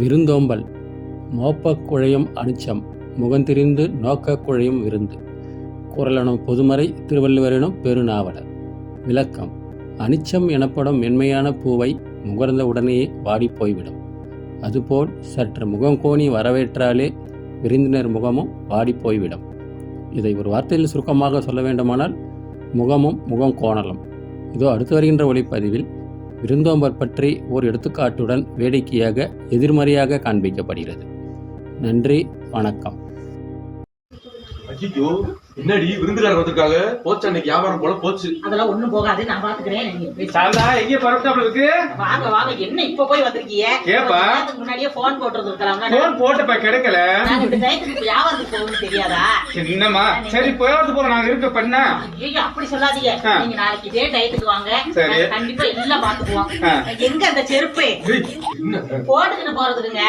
விருந்தோம்பல் மோப்பக் குழையும் அனிச்சம் முகந்திரிந்து நோக்கக் குழையும் விருந்து. குறளெனும் பொதுமறை திருவள்ளுவரெனும் பெருநாவலர். விளக்கம்: அனிச்சம் எனப்படும் மென்மையான பூவை முகர்ந்த உடனேயே வாடி போய்விடும். அதுபோல் சற்று முகம் கோணி வரவேற்றாலே விருந்தினர் முகமும் வாடி போய்விடும். இதை ஒரு வார்த்தையில் சுருக்கமாக சொல்ல வேண்டுமானால் முகமும் முகம் கோணலும். இதோ அடுத்து வருகின்ற ஒளிப்பதிவில் விருந்தோம்பல் பற்றி ஓர் எடுத்துக்காட்டுடன் வேடிக்கையாக எதிர்மறையாக காண்பிக்கப்படுகிறது. நன்றி, வணக்கம். ஐயோ, என்னடி விருந்துகாரர் வந்திருக்காங்க? போச்சு, அன்னைக்கு வியாபாரம் போல போச்சு. அதெல்லாம் ஒண்ணும் போகாது, நான் பாத்துக்கிறேன். எங்க பரவட்டாப்ல இருக்கு? வாங்க வாங்க, என்ன இப்ப போய் வந்திருக்கீங்க? கேப்பா, முன்னாடியே போன் போட்டு இருக்கலாம். போன் போட்டப்ப கிடைக்கல. இந்த டயத்துக்கு வியாபாரத்துக்கு போகணும்னு தெரியாதா? என்னம்மா, சரி போயாவது போறோம், நாங்க இருக்க பண்ண. ஐயோ, அப்படி சொல்லாதீங்க. நீங்க நாளைக்கு இதே டயத்துக்கு வாங்க, கண்டிப்பா எல்லாம் பாத்துக்குவோம். எங்க அந்த செருப்பு போட்டுக்கிட்டு போறதுக்குங்க?